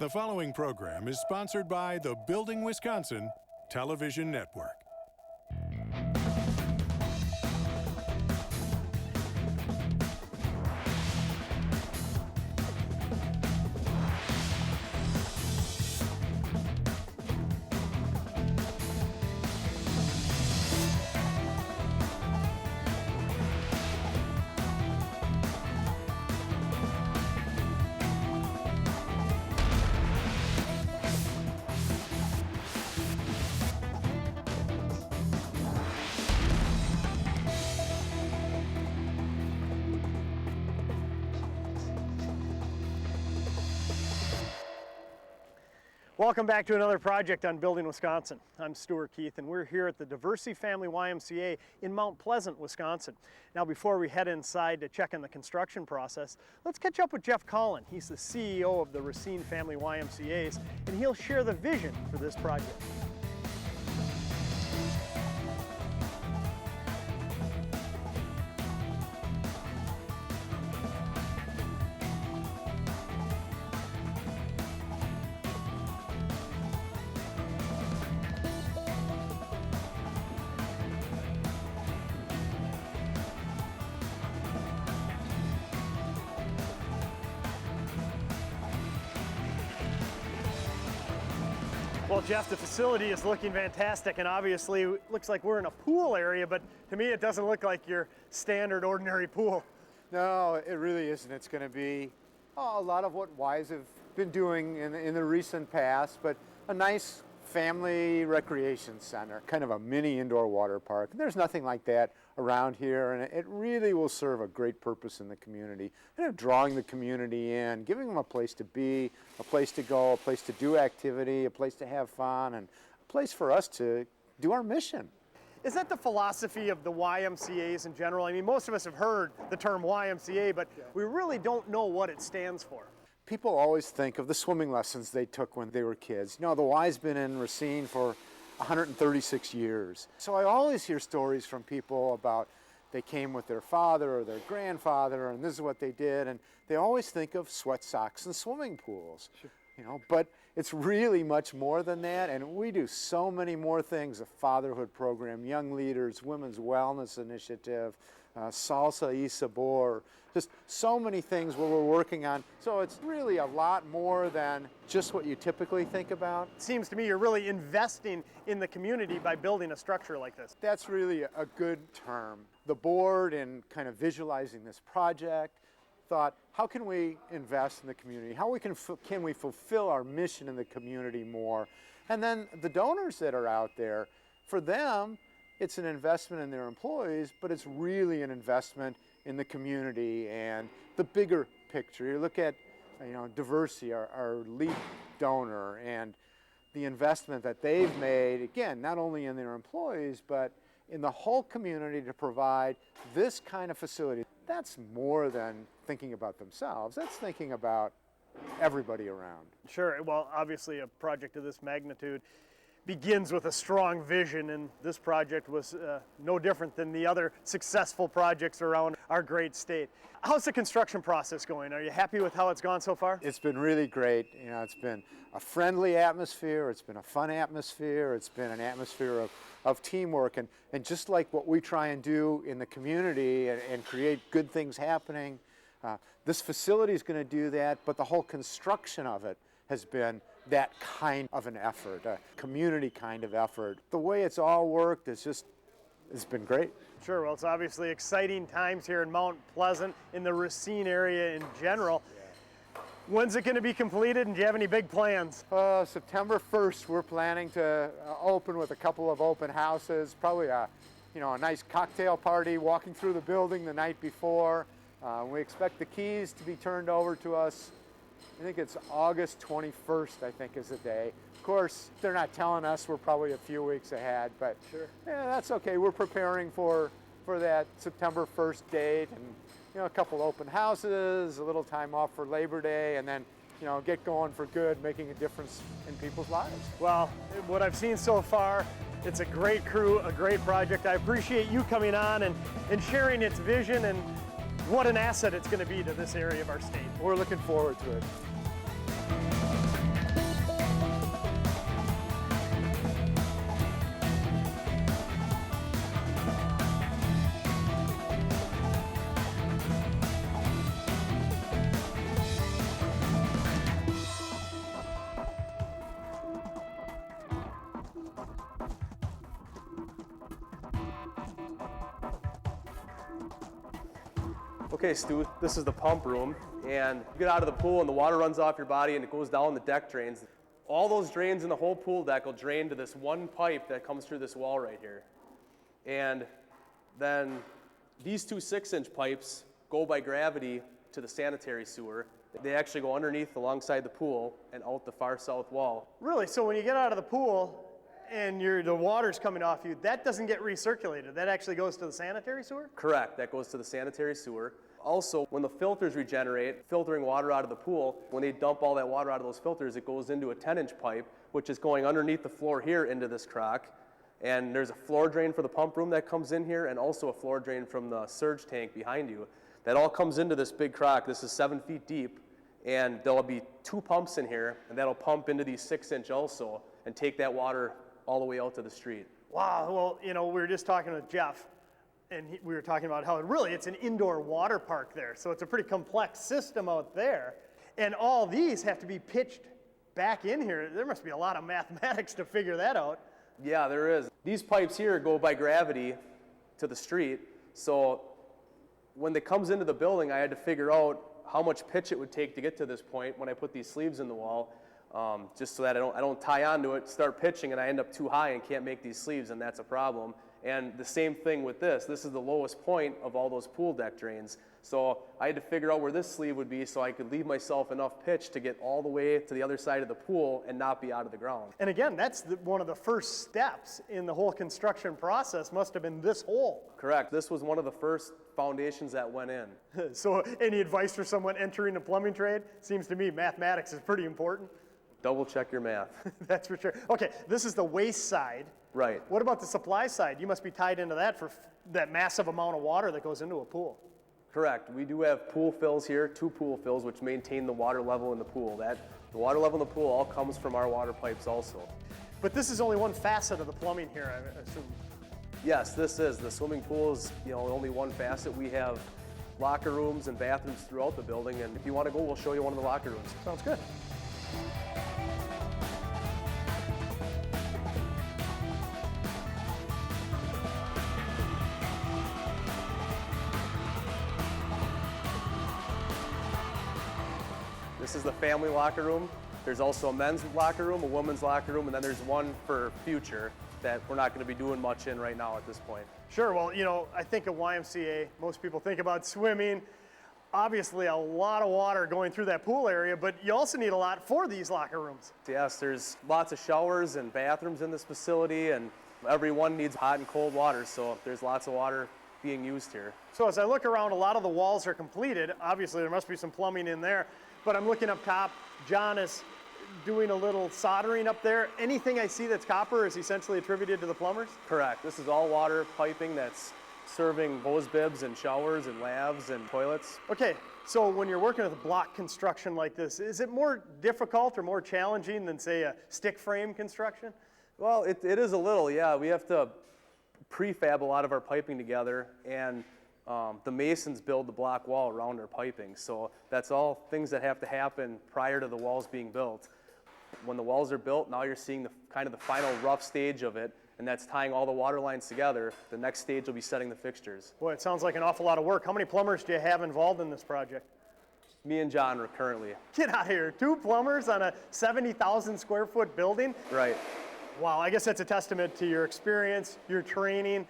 The following program is sponsored by the Building Wisconsin Television Network. Welcome back to another project on Building Wisconsin. I'm Stuart Keith and we're here at the Diversey Family YMCA in Mount Pleasant, Wisconsin. Now before we head inside to check on the construction process, let's catch up with Jeff Collin. He's the CEO of the Racine Family YMCAs and he'll share the vision for this project. Well, Jeff, the facility is looking fantastic, and obviously it looks like we're in a pool area, but to me it doesn't look like your standard ordinary pool. No, it really isn't. It's going to be a lot of what Y's have been doing in the recent past, but a nice family recreation center, kind of a mini indoor water park. There's nothing like that around here, and it really will serve a great purpose in the community, drawing the community in, giving them a place to be, a place to go, a place to do activity, a place to have fun, and a place for us to do our mission. Is that the philosophy of the YMCAs in general? I mean, most of us have heard the term YMCA, but we really don't know what it stands for. People always think of the swimming lessons they took when they were kids. You know, the Y's been in Racine for 136 years. So I always hear stories from people about they came with their father or their grandfather and this is what they did, and they always think of sweat socks and swimming pools. Sure. You know, but it's really much more than that, and we do so many more things: a fatherhood program, young leaders, women's wellness initiative, Salsa y Sabor, just so many things where we're working on. So it's really a lot more than just what you typically think about. It seems to me you're really investing in the community by building a structure like this. That's really a good term. The board, in kind of visualizing this project, thought, how can we invest in the community? How can we fulfill our mission in the community more? And then the donors that are out there, for them, it's an investment in their employees, but it's really an investment in the community and the bigger picture. You look at, Diversey, our lead donor, and the investment that they've made, again, not only in their employees, but in the whole community to provide this kind of facility. That's more than thinking about themselves. That's thinking about everybody around. Sure. Well, obviously a project of this magnitude begins with a strong vision, and this project was no different than the other successful projects around our great state. How's the construction process going? Are you happy with how it's gone so far? It's been really great. You know, it's been a friendly atmosphere, it's been a fun atmosphere, it's been an atmosphere of teamwork, and just like what we try and do in the community and create good things happening, this facility is going to do that, but the whole construction of it has been that kind of an effort, a community kind of effort. The way it's all worked it's been great. Sure, well, it's obviously exciting times here in Mount Pleasant, in the Racine area in general. Yeah. When's it going to be completed, and do you have any big plans? September 1st, we're planning to open with a couple of open houses, probably a nice cocktail party, walking through the building the night before. We expect the keys to be turned over to us. I think it's August 21st, I think, is the day. Of course, they're not telling us. We're probably a few weeks ahead, but sure. Yeah, that's okay. We're preparing for that September 1st date, and a couple open houses, a little time off for Labor Day, and then get going for good, making a difference in people's lives. Well, what I've seen so far, it's a great crew, a great project. I appreciate you coming on and sharing its vision and what an asset it's going to be to this area of our state. We're looking forward to it. Okay, Stu, this is the pump room, and you get out of the pool and the water runs off your body and it goes down the deck drains. All those drains in the whole pool deck will drain to this one pipe that comes through this wall right here. And then these two 6-inch pipes go by gravity to the sanitary sewer. They actually go underneath alongside the pool and out the far south wall. Really? So when you get out of the pool and the water's coming off you, that doesn't get recirculated. That actually goes to the sanitary sewer? Correct, that goes to the sanitary sewer. Also, when the filters regenerate, filtering water out of the pool, when they dump all that water out of those filters, it goes into a 10-inch pipe, which is going underneath the floor here into this crock. And there's a floor drain for the pump room that comes in here, and also a floor drain from the surge tank behind you. That all comes into this big crock. This is 7 feet deep, and there'll be 2 pumps in here, and that'll pump into these 6-inch also, and take that water all the way out to the street. Wow, well, you know, we were just talking with Jeff, and we were talking about how it's an indoor water park there, so it's a pretty complex system out there, and all these have to be pitched back in here. There must be a lot of mathematics to figure that out. Yeah, there is. These pipes here go by gravity to the street, so when it comes into the building, I had to figure out how much pitch it would take to get to this point when I put these sleeves in the wall, just so that I don't tie onto it, start pitching, and I end up too high and can't make these sleeves, and that's a problem. And the same thing with this. This is the lowest point of all those pool deck drains. So I had to figure out where this sleeve would be so I could leave myself enough pitch to get all the way to the other side of the pool and not be out of the ground. And again, that's one of the first steps in the whole construction process must have been this hole. Correct. This was one of the first foundations that went in. So any advice for someone entering the plumbing trade? Seems to me mathematics is pretty important. Double check your math. That's for sure. Okay, this is the waste side. Right. What about the supply side? You must be tied into that for that massive amount of water that goes into a pool. Correct. We do have pool fills here, 2 pool fills, which maintain the water level in the pool. The water level in the pool all comes from our water pipes also. But this is only one facet of the plumbing here, I assume. Yes, this is. The swimming pool is, only one facet. We have locker rooms and bathrooms throughout the building, and if you want to go, we'll show you one of the locker rooms. Sounds good. This is the family locker room. There's also a men's locker room, a women's locker room, and then there's one for future that we're not going to be doing much in right now at this point. Sure, well, I think of YMCA, most people think about swimming. Obviously a lot of water going through that pool area, but you also need a lot for these locker rooms. Yes, there's lots of showers and bathrooms in this facility, and everyone needs hot and cold water, so there's lots of water being used here. So as I look around, a lot of the walls are completed. Obviously there must be some plumbing in there, but I'm looking up top. John is doing a little soldering up there. Anything I see that's copper is essentially attributed to the plumbers? Correct. This is all water piping that's serving hose bibs and showers and lavs and toilets. Okay, so when you're working with block construction like this, is it more difficult or more challenging than, say, a stick frame construction? Well, it is a little, yeah. We have to prefab a lot of our piping together, and the masons build the block wall around our piping. So that's all things that have to happen prior to the walls being built. When the walls are built, now you're seeing the final rough stage of it, and that's tying all the water lines together. The next stage will be setting the fixtures. Boy, it sounds like an awful lot of work. How many plumbers do you have involved in this project? Me and John are currently. Get out of here, 2 plumbers on a 70,000 square foot building? Right. Wow, I guess that's a testament to your experience, your training,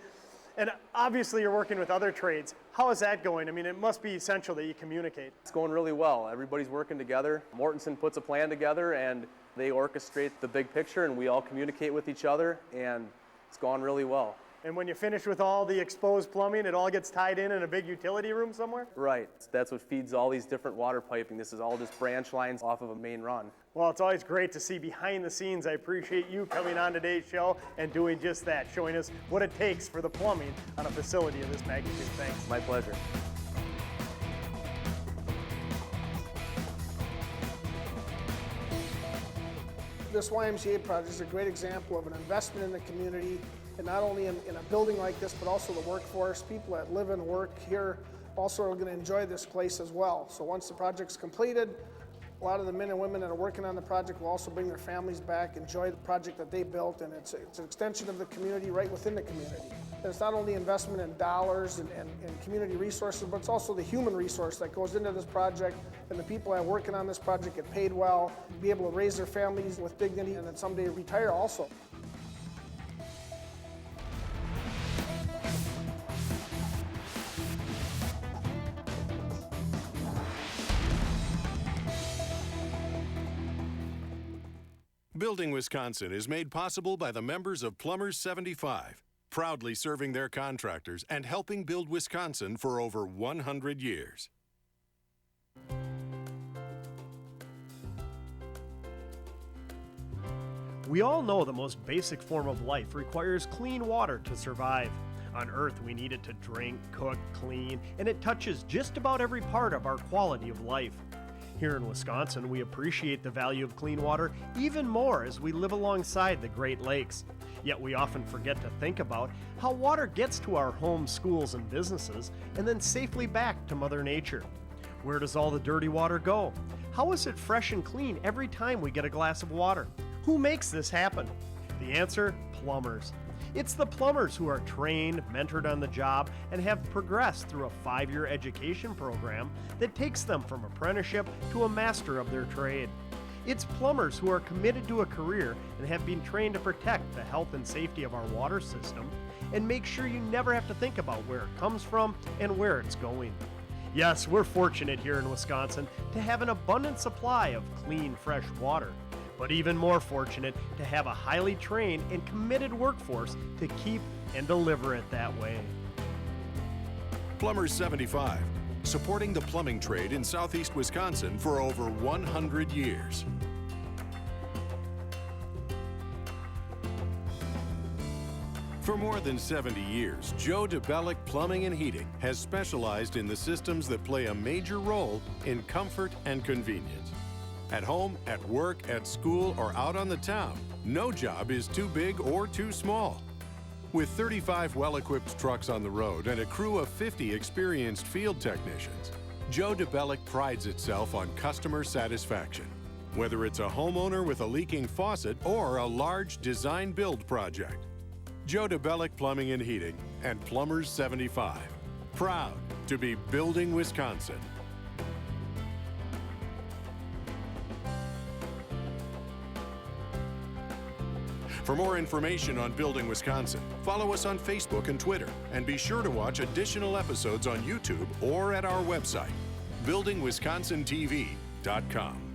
and obviously you're working with other trades. How is that going? I mean, it must be essential that you communicate. It's going really well. Everybody's working together. Mortensen puts a plan together, and they orchestrate the big picture, and we all communicate with each other, and it's gone really well. And when you finish with all the exposed plumbing, it all gets tied in a big utility room somewhere? Right. That's what feeds all these different water piping. This is all just branch lines off of a main run. Well, it's always great to see behind the scenes. I appreciate you coming on today's show and doing just that, showing us what it takes for the plumbing on a facility of this magnitude. Thanks. My pleasure. This YMCA project is a great example of an investment in the community, and not only in a building like this, but also the workforce. People that live and work here also are going to enjoy this place as well. So once the project's completed, a lot of the men and women that are working on the project will also bring their families back, enjoy the project that they built, and it's an extension of the community right within the community. And it's not only investment in dollars and community resources, but it's also the human resource that goes into this project, and the people that are working on this project get paid well, be able to raise their families with dignity, and then someday retire also. Building Wisconsin is made possible by the members of Plumbers 75, proudly serving their contractors and helping build Wisconsin for over 100 years. We all know the most basic form of life requires clean water to survive. On Earth, we need it to drink, cook, clean, and it touches just about every part of our quality of life. Here in Wisconsin, we appreciate the value of clean water even more as we live alongside the Great Lakes. Yet we often forget to think about how water gets to our homes, schools, and businesses, and then safely back to Mother Nature. Where does all the dirty water go? How is it fresh and clean every time we get a glass of water? Who makes this happen? The answer: plumbers. It's the plumbers who are trained, mentored on the job, and have progressed through a 5-year education program that takes them from apprenticeship to a master of their trade. It's plumbers who are committed to a career and have been trained to protect the health and safety of our water system and make sure you never have to think about where it comes from and where it's going. Yes, we're fortunate here in Wisconsin to have an abundant supply of clean, fresh water, but even more fortunate to have a highly trained and committed workforce to keep and deliver it that way. Plumbers 75, supporting the plumbing trade in southeast Wisconsin for over 100 years. For more than 70 years, Joe DeBelak Plumbing and Heating has specialized in the systems that play a major role in comfort and convenience. At home, at work, at school, or out on the town, no job is too big or too small. With 35 well-equipped trucks on the road and a crew of 50 experienced field technicians, Joe DeBelak prides itself on customer satisfaction. Whether it's a homeowner with a leaking faucet or a large design-build project, Joe DeBelak Plumbing and Heating and Plumbers 75. Proud to be building Wisconsin. For more information on Building Wisconsin, follow us on Facebook and Twitter, and be sure to watch additional episodes on YouTube or at our website, buildingwisconsin.tv.com.